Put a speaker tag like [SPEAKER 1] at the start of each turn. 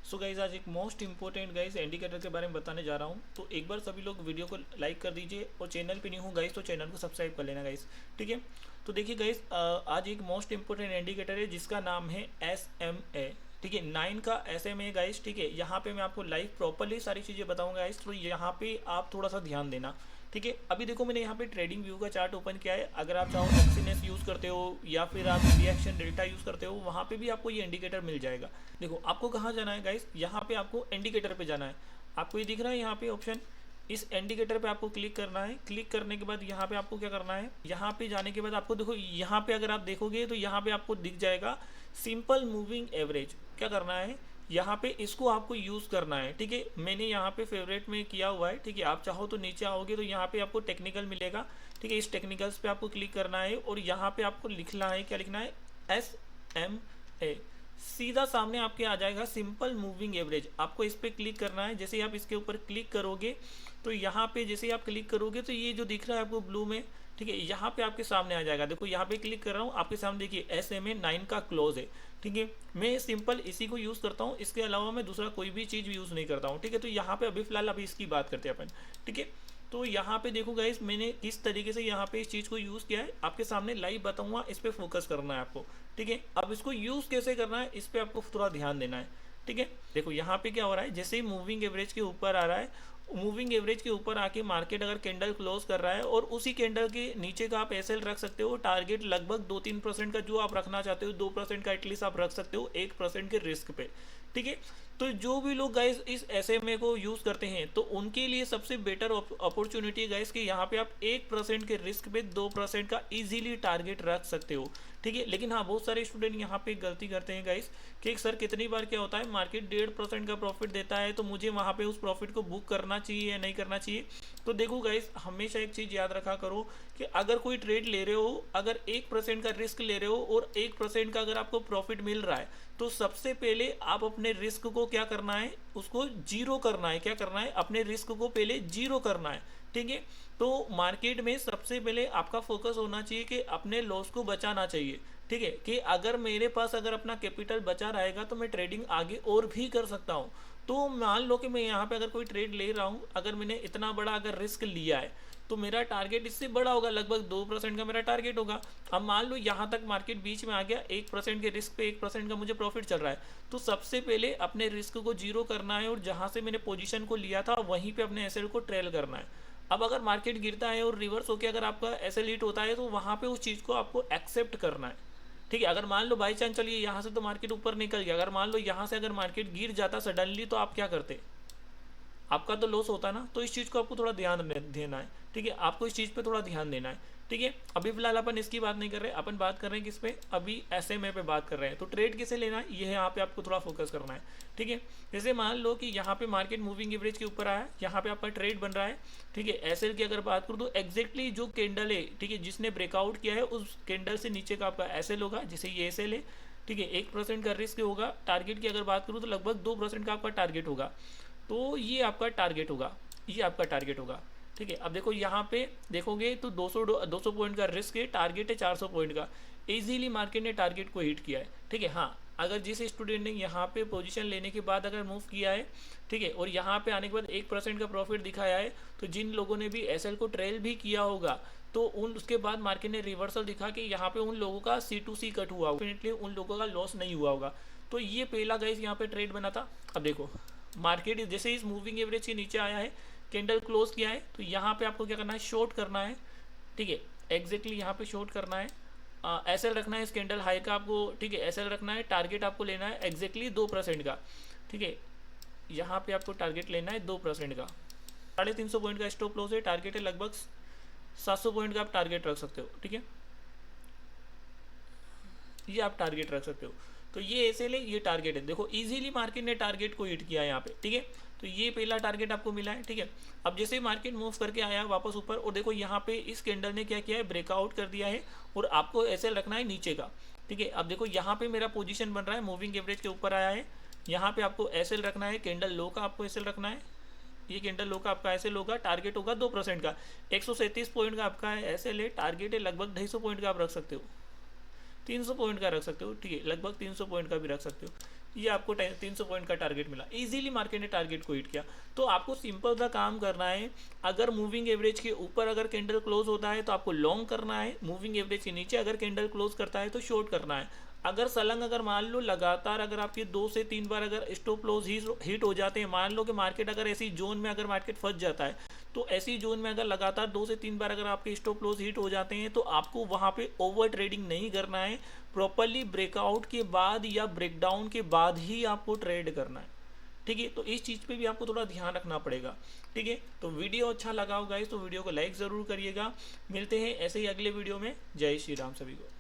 [SPEAKER 1] So guys आज एक most important guys indicator के बारे में बताने जा रहा हूँ। तो एक बार सभी लोग वीडियो को लाइक कर दीजिए और चैनल पे नहीं हो गाइज तो चैनल को सब्सक्राइब कर लेना गाइज। ठीक है, तो देखिए गाइज आज एक मोस्ट इंपॉर्टेंट इंडिकेटर है जिसका नाम है SMA। ठीक है, 9 का SMA गाइज। ठीक है, यहाँ पे मैं आपको लाइव प्रॉपरली सारी चीज़ें बताऊंगा गाइज, तो यहाँ पे आप थोड़ा सा ध्यान देना। ठीक है, अभी देखो मैंने यहाँ पे ट्रेडिंग व्यू का चार्ट ओपन किया है। अगर आप चाहो एक्सीनेस यूज़ करते हो या फिर आप रिएक्शन डेल्टा यूज़ करते हो, वहाँ पे भी आपको ये इंडिकेटर मिल जाएगा। देखो आपको कहाँ जाना है गाइस, यहाँ पे आपको इंडिकेटर पे जाना है। आपको ये दिख रहा है यहाँ पे ऑप्शन, इस इंडिकेटर पे आपको क्लिक करना है। क्लिक करने के बाद यहाँ पे आपको क्या करना है, यहाँ पे जाने के बाद आपको देखो यहाँ पे अगर आप देखोगे तो यहाँ पे आपको दिख जाएगा सिंपल मूविंग एवरेज। क्या करना है, यहाँ पे इसको आपको यूज़ करना है। ठीक है, मैंने यहाँ पे फेवरेट में किया हुआ है। ठीक है, आप चाहो तो नीचे आओगे तो यहाँ पे आपको टेक्निकल मिलेगा। ठीक है, इस टेक्निकल्स पे आपको क्लिक करना है और यहाँ पे आपको लिखना है, क्या लिखना है, SMA। सीधा सामने आपके आ जाएगा सिंपल मूविंग एवरेज। आपको इस पर क्लिक करना है। जैसे ही आप इसके ऊपर क्लिक करोगे तो यहाँ पे जैसे ही आप क्लिक करोगे तो ये जो दिख रहा है आपको ब्लू में, ठीक है, यहाँ पे आपके सामने आ जाएगा। देखो यहाँ पे क्लिक कर रहा हूँ, आपके सामने देखिए SMA 9 का क्लोज है। ठीक है, मैं सिंपल इसी को यूज़ करता हूँ, इसके अलावा मैं दूसरा कोई भी चीज़ यूज़ नहीं करता हूँ। ठीक है, तो यहाँ पे अभी फिलहाल अभी इसकी बात करते हैं अपन। ठीक है, तो यहाँ पे देखो गाइस मैंने किस तरीके से यहाँ पे इस चीज़ को यूज़ किया है, आपके सामने लाइव बताऊंगा। इस पर फोकस करना है आपको। ठीक है, अब इसको यूज़ कैसे करना है इस पर आपको थोड़ा ध्यान देना है। ठीक है, देखो यहाँ पे क्या हो रहा है, जैसे ही मूविंग एवरेज के ऊपर आ रहा है, मूविंग एवरेज के ऊपर आके मार्केट अगर कैंडल क्लोज कर रहा है और उसी कैंडल के नीचे का आप एसएल रख सकते हो। टारगेट लगभग 2-3% का जो आप रखना चाहते हो, 2% का एटलीस्ट आप रख सकते हो 1% के रिस्क पे। ठीक है, तो जो भी लोग गाइस इस SMA को यूज़ करते हैं तो उनके लिए सबसे बेटर अपॉर्चुनिटी है गाइस कि यहाँ पे आप 1% के रिस्क पे 2% का इजीली टारगेट रख सकते हो। ठीक है, लेकिन हाँ बहुत सारे स्टूडेंट यहाँ पे गलती करते हैं गाइस कि सर कितनी बार क्या होता है, मार्केट 1.5% का प्रॉफिट देता है तो मुझे वहाँ पे उस प्रॉफिट को बुक करना चाहिए या नहीं करना चाहिए। तो देखो गाइस हमेशा एक चीज़ याद रखा करो कि अगर कोई ट्रेड ले रहे हो, अगर 1% का रिस्क ले रहे हो और 1% का अगर आपको प्रॉफिट मिल रहा है तो सबसे पहले आप अपने रिस्क को क्या करना है, उसको जीरो करना है। क्या करना है, अपने रिस्क को पहले जीरो करना है। ठीक है, तो मार्केट में सबसे पहले आपका फोकस होना चाहिए कि अपने लॉस को बचाना चाहिए। ठीक है, कि अगर मेरे पास अगर अपना कैपिटल बचा रहेगा तो मैं ट्रेडिंग आगे और भी कर सकता हूँ। तो मान लो कि मैं यहाँ पे अगर कोई ट्रेड ले रहा हूँ, अगर मैंने इतना बड़ा अगर रिस्क लिया है तो मेरा टारगेट इससे बड़ा होगा, लगभग 2% का मेरा टारगेट होगा। अब मान लो यहाँ तक मार्केट बीच में आ गया, 1% के रिस्क पे 1% का मुझे प्रॉफिट चल रहा है, तो सबसे पहले अपने रिस्क को जीरो करना है और जहाँ से मैंने पोजीशन को लिया था वहीं पे अपने एसएल को ट्रेल करना है। अब अगर मार्केट गिरता है और रिवर्स होकर अगर आपका एसएल हिट होता है तो वहाँ पे उस चीज़ को आपको एक्सेप्ट करना है। ठीक है, अगर मान लो बाई चांस चलिए यहाँ से तो मार्केट ऊपर निकल गया, अगर मान लो यहाँ से अगर मार्केट गिर जाता सडनली तो आप क्या करते, आपका तो लॉस होता ना। तो इस चीज़ को आपको थोड़ा ध्यान देना है। ठीक है, आपको इस चीज़ पे थोड़ा ध्यान देना है। ठीक है, अभी फिलहाल अपन इसकी बात नहीं कर रहे, अपन बात कर रहे हैं किस पे, अभी SMA पे बात कर रहे हैं। तो ट्रेड कैसे लेना है ये यहाँ पे आपको थोड़ा फोकस करना है। ठीक है, जैसे मान लो कि यहाँ पे मार्केट मूविंग एवरेज के ऊपर आया, यहाँ पे आपका ट्रेड बन रहा है। ठीक है, एसएल की अगर बात करूँ तो एग्जैक्टली जो कैंडल है, ठीक है, जिसने ब्रेकआउट किया है उस कैंडल से नीचे का आपका एसएल होगा, जैसे ये एसएल है। ठीक है, 1% का रिस्क होगा। टारगेट की अगर बात करूँ तो लगभग 2% का आपका टारगेट होगा। तो ये आपका टारगेट होगा, ये आपका टारगेट होगा। ठीक है, अब देखो यहाँ पे देखोगे तो 200 पॉइंट का रिस्क है, टारगेट है 400 पॉइंट का। इजीली मार्केट ने टारगेट को हिट किया है। ठीक है, हाँ अगर जिस स्टूडेंट ने यहाँ पे पोजीशन लेने के बाद अगर मूव किया है, ठीक है, और यहाँ पे आने के बाद 1% का प्रॉफिट दिखाया है, तो जिन लोगों ने भी एसएल को ट्रेल भी किया होगा तो उन उसके बाद मार्केट ने रिवर्सल दिखा कि यहाँ पे उन लोगों का C2C कट हुआ, डेफिनेटली उन लोगों का लॉस नहीं हुआ होगा। तो ये पहला गाइस यहाँ पे ट्रेड बना था। अब देखो मार्केट जैसे इस मूविंग एवरेज के नीचे आया है, कैंडल क्लोज किया है, तो यहाँ पे आपको क्या करना है, शॉर्ट करना है। ठीक है, एग्जैक्टली यहाँ पे शॉर्ट करना है, एसएल रखना है इस कैंडल हाई का आपको। ठीक है, एसएल रखना है, टारगेट आपको लेना है एग्जैक्टली 2% का। ठीक है, यहाँ पे आपको टारगेट लेना है 2% का। 350 पॉइंट का स्टॉप लॉस है, टारगेट है लगभग 700 पॉइंट का आप टारगेट रख सकते हो। ठीक है, ये आप टारगेट रख सकते हो। तो ये ऐसे ले, ये टारगेट है। देखो इजीली मार्केट ने टारगेट को हिट किया है यहाँ पे। ठीक है, तो ये पहला टारगेट आपको मिला है। ठीक है, अब जैसे मार्केट मूव करके आया वापस ऊपर और देखो यहाँ पे इस कैंडल ने क्या किया है, ब्रेकआउट कर दिया है और आपको ऐसे रखना है नीचे का। ठीक है, अब देखो यहाँ पे मेरा पोजीशन बन रहा है, मूविंग एवरेज के ऊपर आया है, यहाँ पे आपको एसएल रखना है, कैंडल लो का आपको एसएल रखना है। ये कैंडल लो का आपका एसएल होगा, टारगेट होगा 2% का, 137 पॉइंट का आपका एसएल है, टारगेट है लगभग 250 पॉइंट का आप रख सकते हो, 300 पॉइंट का रख सकते हो। ठीक है, लगभग 300 पॉइंट का भी रख सकते हो। ये आपको 300 पॉइंट का टारगेट मिला, इजीली मार्केट ने टारगेट को हिट किया। तो आपको सिंपल सा काम करना है, अगर मूविंग एवरेज के ऊपर अगर कैंडल क्लोज होता है तो आपको लॉन्ग करना है, मूविंग एवरेज के नीचे अगर कैंडल क्लोज करता है तो शॉर्ट करना है। अगर सलंग अगर मान लो लगातार अगर आपके 2 से 3 बार अगर स्टॉप लॉस हिट हो जाते हैं, मान लो कि मार्केट अगर ऐसी जोन में अगर मार्केट फंस जाता है, तो ऐसी जोन में अगर लगातार 2 से 3 बार अगर आपके स्टॉप लॉस हिट हो जाते हैं तो आपको वहाँ पे ओवर ट्रेडिंग नहीं करना है, प्रॉपरली ब्रेकआउट के बाद या ब्रेकडाउन के बाद ही आपको ट्रेड करना है। ठीक है, तो इस चीज़ पे भी आपको थोड़ा ध्यान रखना पड़ेगा। ठीक है, तो वीडियो अच्छा लगा हो गाइस तो वीडियो को लाइक ज़रूर करिएगा। मिलते हैं ऐसे ही अगले वीडियो में। जय श्री राम सभी को।